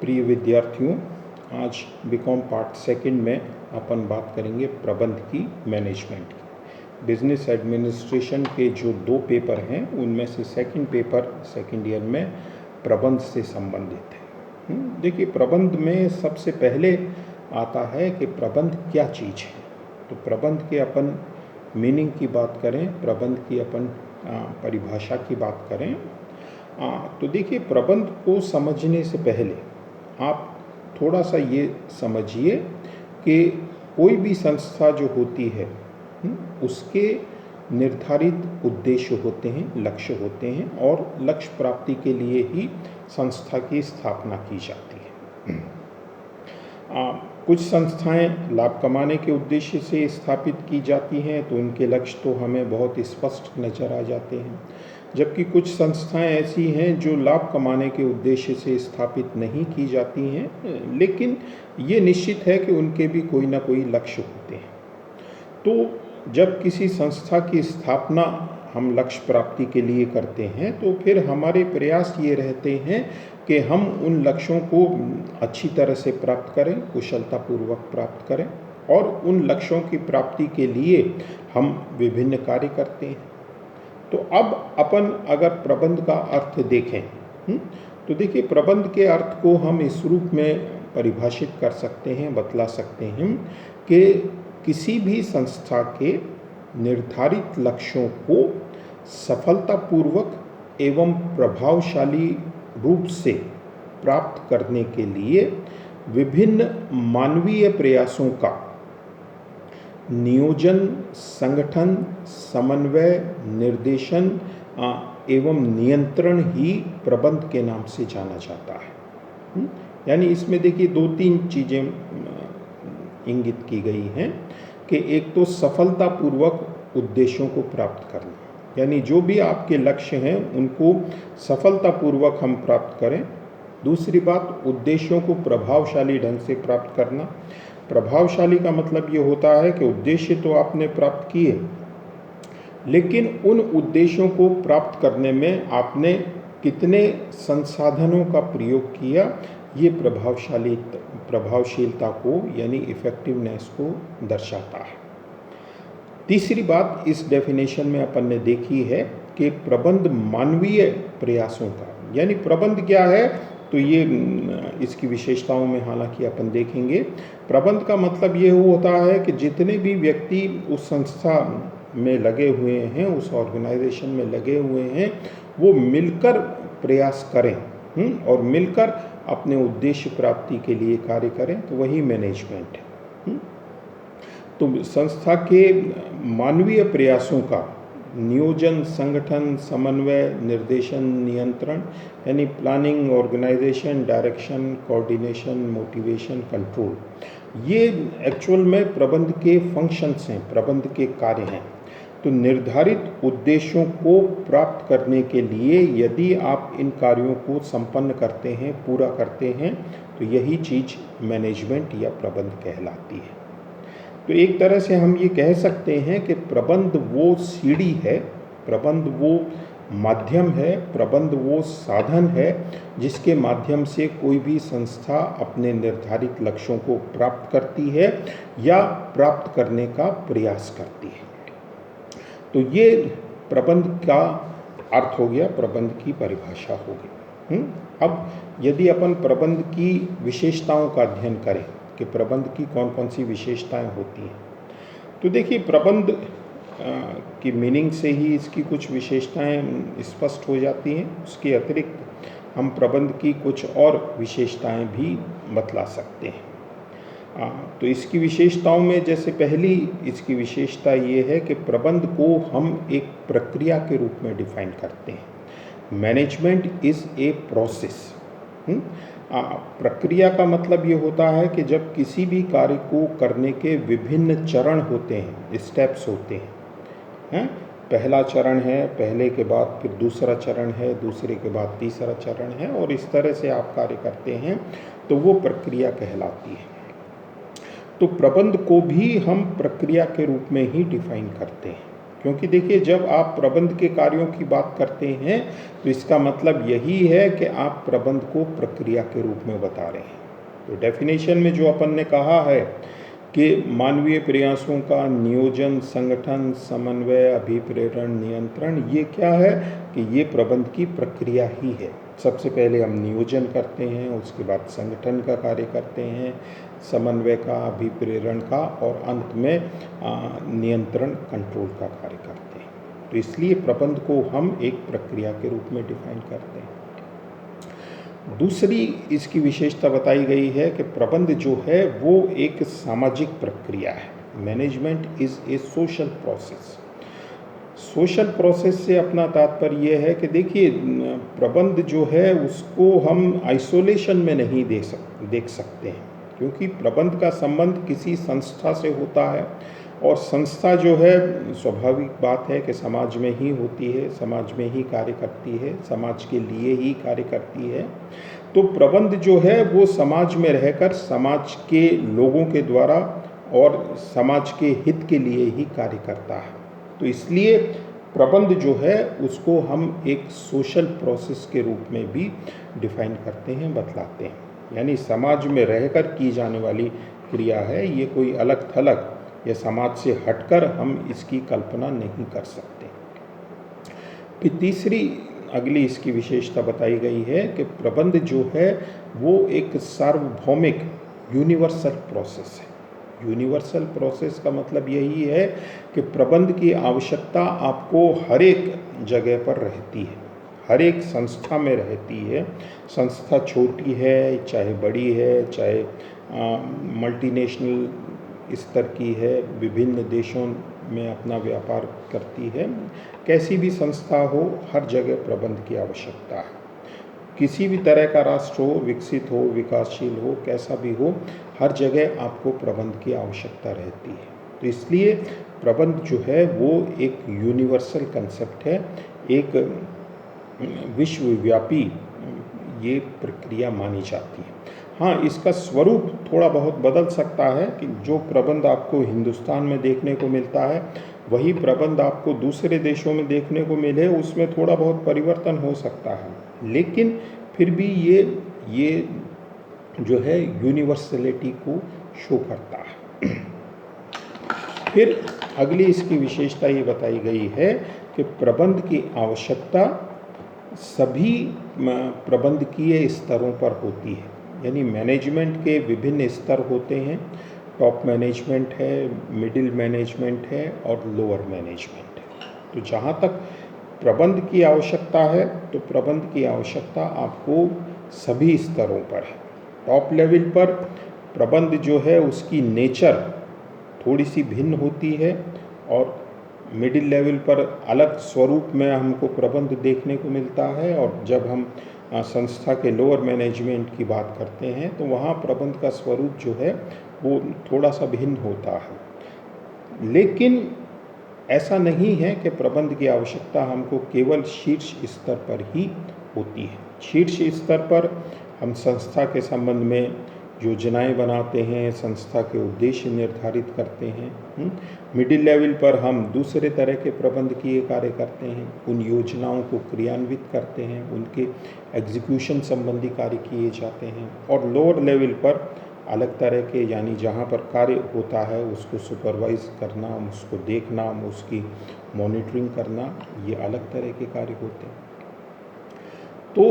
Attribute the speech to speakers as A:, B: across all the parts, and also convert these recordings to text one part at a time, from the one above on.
A: प्रिय विद्यार्थियों, आज बीकॉम पार्ट सेकंड में अपन बात करेंगे प्रबंध की, मैनेजमेंट की। बिजनेस एडमिनिस्ट्रेशन के जो 2 पेपर हैं उनमें से सेकंड पेपर सेकंड ईयर में प्रबंध से संबंधित है। देखिए, प्रबंध में सबसे पहले आता है कि प्रबंध क्या चीज़ है। तो प्रबंध के अपन मीनिंग की बात करें, प्रबंध की अपन परिभाषा की बात करें, तो देखिए, प्रबंध को समझने से पहले आप थोड़ा सा ये समझिए कि कोई भी संस्था जो होती है उसके निर्धारित उद्देश्य होते हैं, लक्ष्य होते हैं, और लक्ष्य प्राप्ति के लिए ही संस्था की स्थापना की जाती है। कुछ संस्थाएं लाभ कमाने के उद्देश्य से स्थापित की जाती हैं, तो उनके लक्ष्य तो हमें बहुत स्पष्ट नज़र आ जाते हैं, जबकि कुछ संस्थाएं ऐसी हैं जो लाभ कमाने के उद्देश्य से स्थापित नहीं की जाती हैं, लेकिन ये निश्चित है कि उनके भी कोई ना कोई लक्ष्य होते हैं। तो जब किसी संस्था की स्थापना हम लक्ष्य प्राप्ति के लिए करते हैं, तो फिर हमारे प्रयास ये रहते हैं कि हम उन लक्ष्यों को अच्छी तरह से प्राप्त करें, कुशलतापूर्वक प्राप्त करें, और उन लक्ष्यों की प्राप्ति के लिए हम विभिन्न कार्य करते हैं। तो अब अपन अगर प्रबंध का अर्थ देखें, तो देखिए, प्रबंध के अर्थ को हम इस रूप में परिभाषित कर सकते हैं, बतला सकते हैं कि किसी भी संस्था के निर्धारित लक्ष्यों को सफलतापूर्वक एवं प्रभावशाली रूप से प्राप्त करने के लिए विभिन्न मानवीय प्रयासों का नियोजन, संगठन, समन्वय, निर्देशन एवं नियंत्रण ही प्रबंध के नाम से जाना जाता है। यानी इसमें देखिए 2-3 चीज़ें इंगित की गई हैं कि एक तो सफलतापूर्वक उद्देश्यों को प्राप्त करना, यानी जो भी आपके लक्ष्य हैं उनको सफलतापूर्वक हम प्राप्त करें। दूसरी बात, उद्देश्यों को प्रभावशाली ढंग से प्राप्त करना। प्रभावशाली का मतलब ये होता है कि उद्देश्य तो आपने प्राप्त किए, लेकिन उन उद्देश्यों को प्राप्त करने में आपने कितने संसाधनों का प्रयोग किया, ये प्रभावशीलता को यानी इफेक्टिवनेस को दर्शाता है। तीसरी बात इस डेफिनेशन में अपन ने देखी है कि प्रबंध मानवीय प्रयासों का, यानी प्रबंध क्या है, तो ये इसकी विशेषताओं में हालांकि अपन देखेंगे। प्रबंध का मतलब ये होता है कि जितने भी व्यक्ति उस संस्था में लगे हुए हैं, उस ऑर्गेनाइजेशन में लगे हुए हैं, वो मिलकर प्रयास करें और मिलकर अपने उद्देश्य प्राप्ति के लिए कार्य करें, तो वही मैनेजमेंट है। तो संस्था के मानवीय प्रयासों का नियोजन, संगठन, समन्वय, निर्देशन, नियंत्रण, यानी planning, organization, direction, coordination, motivation, control, ये एक्चुअल में प्रबंध के फंक्शंस हैं, प्रबंध के कार्य हैं। तो निर्धारित उद्देश्यों को प्राप्त करने के लिए यदि आप इन कार्यों को संपन्न करते हैं, पूरा करते हैं, तो यही चीज़ मैनेजमेंट या प्रबंध कहलाती है। तो एक तरह से हम ये कह सकते हैं कि प्रबंध वो सीढ़ी है, प्रबंध वो माध्यम है, प्रबंध वो साधन है जिसके माध्यम से कोई भी संस्था अपने निर्धारित लक्ष्यों को प्राप्त करती है या प्राप्त करने का प्रयास करती है। तो ये प्रबंध का अर्थ हो गया, प्रबंध की परिभाषा हो गई। अब यदि अपन प्रबंध की विशेषताओं का अध्ययन करें कि प्रबंध की कौन कौन सी विशेषताएं होती हैं, तो देखिए, प्रबंध की मीनिंग से ही इसकी कुछ विशेषताएं स्पष्ट हो जाती हैं। उसके अतिरिक्त हम प्रबंध की कुछ और विशेषताएं भी बतला सकते हैं। तो इसकी विशेषताओं में जैसे पहली इसकी विशेषता ये है कि प्रबंध को हम एक प्रक्रिया के रूप में डिफाइन करते हैं। Management is a process. प्रक्रिया का मतलब ये होता है कि जब किसी भी कार्य को करने के विभिन्न चरण होते हैं, स्टेप्स होते हैं, पहला चरण है, पहले के बाद फिर दूसरा चरण है, दूसरे के बाद तीसरा चरण है, और इस तरह से आप कार्य करते हैं, तो वो प्रक्रिया कहलाती है। तो प्रबंध को भी हम प्रक्रिया के रूप में ही डिफाइन करते हैं। क्योंकि देखिए, जब आप प्रबंध के कार्यों की बात करते हैं तो इसका मतलब यही है कि आप प्रबंध को प्रक्रिया के रूप में बता रहे हैं। तो डेफिनेशन में जो अपन ने कहा है कि मानवीय प्रयासों का नियोजन, संगठन, समन्वय, अभिप्रेरण, नियंत्रण, ये क्या है कि ये प्रबंध की प्रक्रिया ही है। सबसे पहले हम नियोजन करते हैं, उसके बाद संगठन का कार्य करते हैं, समन्वय का, अभिप्रेरण का, और अंत में नियंत्रण, कंट्रोल का कार्य करते हैं। तो इसलिए प्रबंध को हम एक प्रक्रिया के रूप में डिफाइन करते हैं। दूसरी इसकी विशेषता बताई गई है कि प्रबंध जो है वो एक सामाजिक प्रक्रिया है। Management is a social process. Social process से अपना तात्पर्य यह है कि देखिए, प्रबंध जो है उसको हम आइसोलेशन में नहीं देख सकते हैं, क्योंकि प्रबंध का संबंध किसी संस्था से होता है, और संस्था जो है, स्वाभाविक बात है कि समाज में ही होती है, समाज में ही कार्य करती है, समाज के लिए ही कार्य करती है। तो प्रबंध जो है वो समाज में रहकर समाज के लोगों के द्वारा और समाज के हित के लिए ही कार्य करता है। तो इसलिए प्रबंध जो है उसको हम एक सोशल प्रोसेस के रूप में भी डिफाइन करते हैं, बतलाते हैं। यानी समाज में रहकर की जाने वाली क्रिया है, ये कोई अलग थलग या समाज से हटकर हम इसकी कल्पना नहीं कर सकते। फिर तीसरी अगली इसकी विशेषता बताई गई है कि प्रबंध जो है वो एक सार्वभौमिक यूनिवर्सल प्रोसेस है। यूनिवर्सल प्रोसेस का मतलब यही है कि प्रबंध की आवश्यकता आपको हर एक जगह पर रहती है, हर एक संस्था में रहती है। संस्था छोटी है चाहे बड़ी है, चाहे मल्टीनेशनल स्तर की है, विभिन्न देशों में अपना व्यापार करती है, कैसी भी संस्था हो, हर जगह प्रबंध की आवश्यकता है। किसी भी तरह का राष्ट्र हो, विकसित हो, विकासशील हो, कैसा भी हो, हर जगह आपको प्रबंध की आवश्यकता रहती है। तो इसलिए प्रबंध जो है वो एक यूनिवर्सल कंसेप्ट है, एक विश्वव्यापी ये प्रक्रिया मानी जाती है। हाँ, इसका स्वरूप थोड़ा बहुत बदल सकता है कि जो प्रबंध आपको हिंदुस्तान में देखने को मिलता है वही प्रबंध आपको दूसरे देशों में देखने को मिले, उसमें थोड़ा बहुत परिवर्तन हो सकता है, लेकिन फिर भी ये जो है यूनिवर्सलिटी को शो करता है। फिर अगली इसकी विशेषता ये बताई गई है कि प्रबंध की आवश्यकता सभी प्रबंधकीय स्तरों पर होती है। यानी मैनेजमेंट के विभिन्न स्तर होते हैं, टॉप मैनेजमेंट है, मिडिल मैनेजमेंट है और लोअर मैनेजमेंट है। तो जहाँ तक प्रबंध की आवश्यकता है तो प्रबंध की आवश्यकता आपको सभी स्तरों पर है। टॉप लेवल पर प्रबंध जो है उसकी नेचर थोड़ी सी भिन्न होती है, और मिडिल लेवल पर अलग स्वरूप में हमको प्रबंध देखने को मिलता है, और जब हम संस्था के लोअर मैनेजमेंट की बात करते हैं तो वहाँ प्रबंध का स्वरूप जो है वो थोड़ा सा भिन्न होता है। लेकिन ऐसा नहीं है कि प्रबंध की आवश्यकता हमको केवल शीर्ष स्तर पर ही होती है। शीर्ष स्तर पर हम संस्था के संबंध में योजनाएं बनाते हैं, संस्था के उद्देश्य निर्धारित करते हैं। मिडिल लेवल पर हम दूसरे तरह के प्रबंध किए कार्य करते हैं, उन योजनाओं को क्रियान्वित करते हैं, उनके एग्जीक्यूशन संबंधी कार्य किए जाते हैं। और लोअर लेवल पर अलग तरह के, यानी जहाँ पर कार्य होता है उसको सुपरवाइज करना, उसको देखना, उसकी मॉनिटरिंग करना, ये अलग तरह के कार्य होते हैं। तो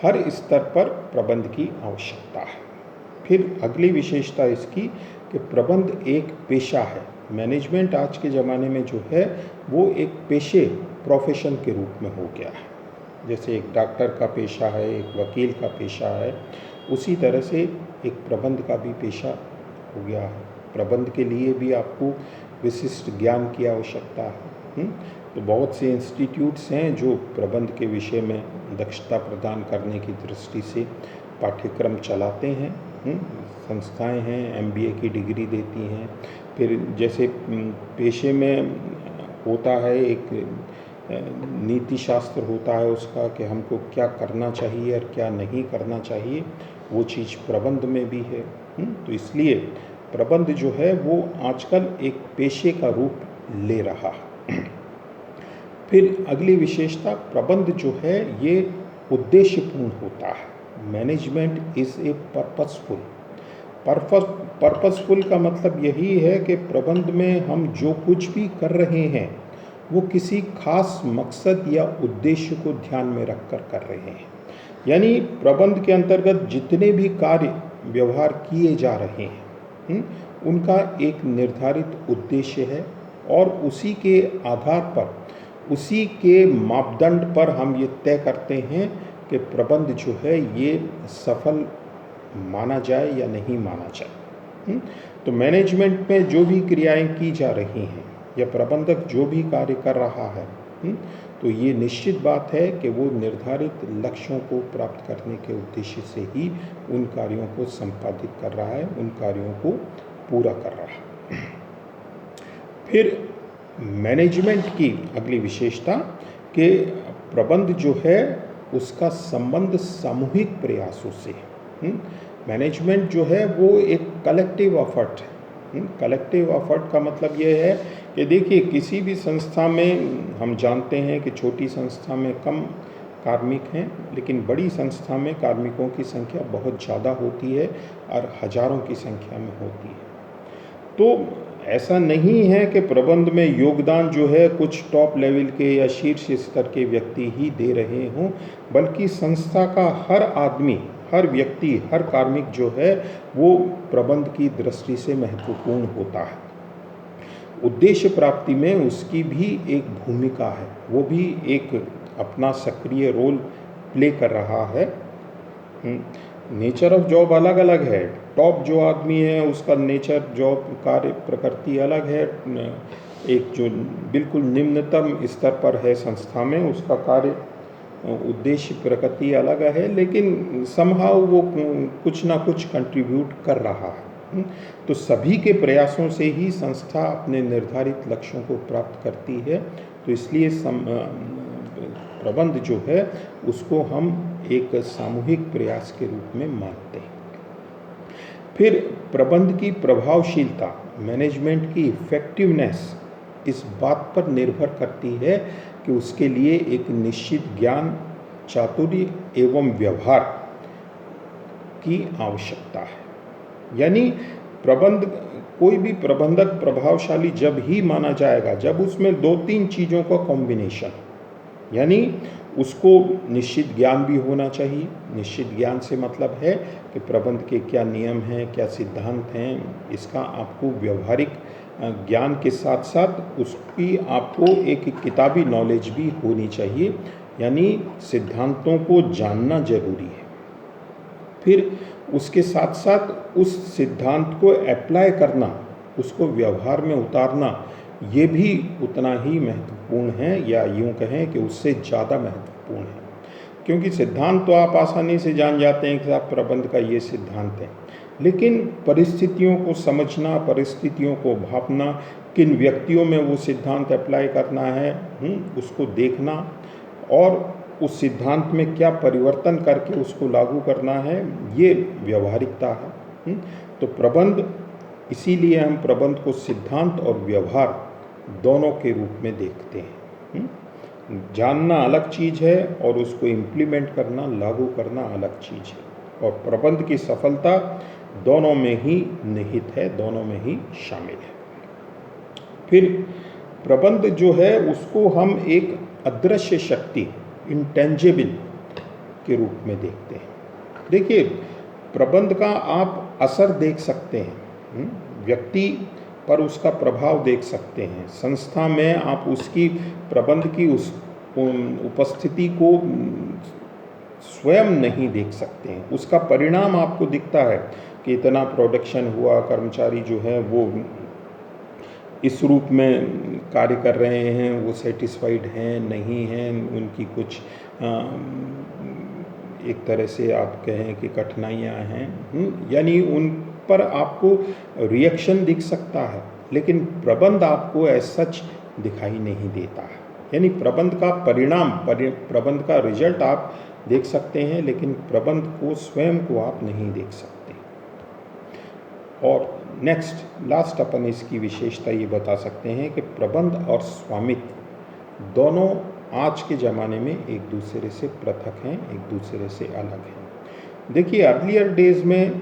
A: हर स्तर पर प्रबंध की आवश्यकता है। फिर अगली विशेषता इसकी कि प्रबंध एक पेशा है। मैनेजमेंट आज के ज़माने में जो है वो एक पेशे, प्रोफेशन के रूप में हो गया है। जैसे एक डॉक्टर का पेशा है, एक वकील का पेशा है, उसी तरह से एक प्रबंध का भी पेशा हो गया है। प्रबंध के लिए भी आपको विशिष्ट ज्ञान की आवश्यकता है। तो बहुत से इंस्टीट्यूट्स हैं जो प्रबंध के विषय में दक्षता प्रदान करने की दृष्टि से पाठ्यक्रम चलाते हैं। संस्थाएं हैं, MBA की डिग्री देती हैं। फिर जैसे पेशे में होता है एक नीति शास्त्र होता है उसका कि हमको क्या करना चाहिए और क्या नहीं करना चाहिए, वो चीज़ प्रबंध में भी है। तो इसलिए प्रबंध जो है वो आजकल एक पेशे का रूप ले रहा है। फिर अगली विशेषता, प्रबंध जो है ये उद्देश्यपूर्ण होता है। Management is a purposeful. Purposeful का मतलब यही है कि प्रबंध में हम जो कुछ भी कर रहे हैं वो किसी खास मकसद या उद्देश्य को ध्यान में रखकर कर रहे हैं। यानी प्रबंध के अंतर्गत जितने भी कार्य व्यवहार किए जा रहे हैं उनका एक निर्धारित उद्देश्य है और उसी के आधार पर, उसी के मापदंड पर हम ये तय करते हैं कि प्रबंध जो है ये सफल माना जाए या नहीं माना जाए। तो मैनेजमेंट में जो भी क्रियाएं की जा रही हैं या प्रबंधक जो भी कार्य कर रहा है, तो ये निश्चित बात है कि वो निर्धारित लक्ष्यों को प्राप्त करने के उद्देश्य से ही उन कार्यों को संपादित कर रहा है, उन कार्यों को पूरा कर रहा है। फिर मैनेजमेंट की अगली विशेषता कि प्रबंध जो है उसका संबंध सामूहिक प्रयासों से है। मैनेजमेंट जो है वो एक कलेक्टिव एफर्ट है। कलेक्टिव एफर्ट का मतलब ये है कि देखिए, किसी भी संस्था में हम जानते हैं कि छोटी संस्था में कम कार्मिक हैं, लेकिन बड़ी संस्था में कार्मिकों की संख्या बहुत ज़्यादा होती है और हजारों की संख्या में होती है। तो ऐसा नहीं है कि प्रबंध में योगदान जो है कुछ टॉप लेवल के या शीर्ष स्तर के व्यक्ति ही दे रहे हों, बल्कि संस्था का हर आदमी, हर व्यक्ति, हर कार्मिक जो है वो प्रबंध की दृष्टि से महत्वपूर्ण होता है। उद्देश्य प्राप्ति में उसकी भी एक भूमिका है, वो भी एक अपना सक्रिय रोल प्ले कर रहा है। नेचर ऑफ जॉब अलग अलग है। टॉप जो आदमी है उसका नेचर, जॉब, कार्य प्रकृति अलग है। एक जो बिल्कुल निम्नतम स्तर पर है संस्था में, उसका कार्य उद्देश्य प्रकृति अलग है, लेकिन समहाउ वो कुछ ना कुछ कंट्रीब्यूट कर रहा है। तो सभी के प्रयासों से ही संस्था अपने निर्धारित लक्ष्यों को प्राप्त करती है। तो इसलिए प्रबंध जो है उसको हम एक सामूहिक प्रयास के रूप में मानते हैं। फिर प्रबंध की प्रभावशीलता, मैनेजमेंट की इफेक्टिवनेस इस बात पर निर्भर करती है कि उसके लिए एक निश्चित ज्ञान, चातुर्य एवं व्यवहार की आवश्यकता है। यानी कोई भी प्रबंधक प्रभावशाली जब ही माना जाएगा जब उसमें 2-3 चीज़ों का कॉम्बिनेशन, यानी उसको निश्चित ज्ञान भी होना चाहिए। निश्चित ज्ञान से मतलब है कि प्रबंध के क्या नियम हैं, क्या सिद्धांत हैं, इसका आपको व्यवहारिक ज्ञान के साथ साथ उसकी आपको एक किताबी नॉलेज भी होनी चाहिए, यानी सिद्धांतों को जानना जरूरी है। फिर उसके साथ साथ उस सिद्धांत को अप्लाई करना, उसको व्यवहार में उतारना, ये भी उतना ही महत्वपूर्ण है, या यूँ कहें कि उससे ज़्यादा महत्वपूर्ण है। क्योंकि सिद्धांत तो आप आसानी से जान जाते हैं कि आप प्रबंध का ये सिद्धांत है, लेकिन परिस्थितियों को समझना, परिस्थितियों को भापना, किन व्यक्तियों में वो सिद्धांत अप्लाई करना है, उसको देखना और उस सिद्धांत में क्या परिवर्तन करके उसको लागू करना है, ये व्यवहारिकता है। तो प्रबंध, इसीलिए हम प्रबंध को सिद्धांत और व्यवहार दोनों के रूप में देखते हैं। जानना अलग चीज़ है और उसको इम्प्लीमेंट करना, लागू करना अलग चीज़ है, और प्रबंध की सफलता दोनों में ही निहित है, दोनों में ही शामिल है। फिर प्रबंध जो है उसको हम एक अदृश्य शक्ति, इंटेंजिबल के रूप में देखते हैं। देखिए, प्रबंध का आप असर देख सकते हैं, व्यक्ति पर उसका प्रभाव देख सकते हैं, संस्था में आप उसकी प्रबंध की उस उपस्थिति को स्वयं नहीं देख सकते हैं। उसका परिणाम आपको दिखता है कि इतना प्रोडक्शन हुआ, कर्मचारी जो है वो इस रूप में कार्य कर रहे हैं, वो सेटिस्फाइड हैं, नहीं हैं, उनकी कुछ एक तरह से आप कहें कि कठिनाइयाँ हैं, यानी उन पर आपको रिएक्शन दिख सकता है, लेकिन प्रबंध आपको एज सच दिखाई नहीं देता है। यानी प्रबंध का परिणाम, प्रबंध का रिजल्ट आप देख सकते हैं, लेकिन प्रबंध को स्वयं को आप नहीं देख सकते। और लास्ट अपन इसकी विशेषता ये बता सकते हैं कि प्रबंध और स्वामित्व, दोनों आज के ज़माने में एक दूसरे से पृथक हैं, एक दूसरे से अलग हैं। देखिए अर्लियर डेज़ में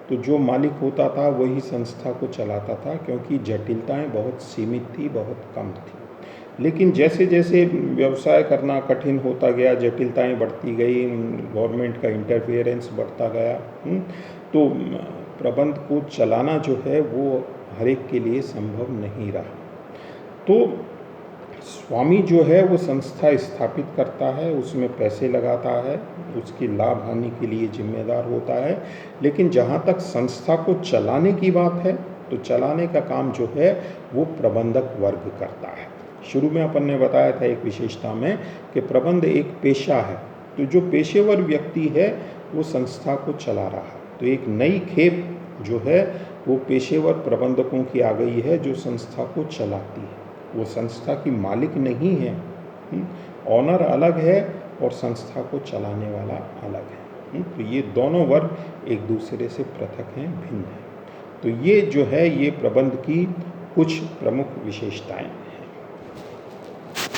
A: तो जो मालिक होता था वही संस्था को चलाता था, क्योंकि जटिलताएं बहुत सीमित थी, बहुत कम थी। लेकिन जैसे जैसे व्यवसाय करना कठिन होता गया, जटिलताएं बढ़ती गई, गवर्नमेंट का इंटरफेरेंस बढ़ता गया, तो प्रबंध को चलाना जो है वो हर एक के लिए संभव नहीं रहा। तो स्वामी जो है वो संस्था स्थापित करता है, उसमें पैसे लगाता है, उसकी लाभ हानि के लिए जिम्मेदार होता है। लेकिन जहाँ तक संस्था को चलाने की बात है तो चलाने का काम जो है वो प्रबंधक वर्ग करता है। शुरू में अपन ने बताया था एक विशेषता में कि प्रबंध एक पेशा है, तो जो पेशेवर व्यक्ति है वो संस्था को चला रहा है। तो एक नई खेप जो है वो पेशेवर प्रबंधकों की आ गई है जो संस्था को चलाती है। वो संस्था की मालिक नहीं है, ऑनर अलग है और संस्था को चलाने वाला अलग है। तो ये दोनों वर्ग एक दूसरे से पृथक हैं, भिन्न हैं। तो ये जो है ये प्रबंध की कुछ प्रमुख विशेषताएं हैं।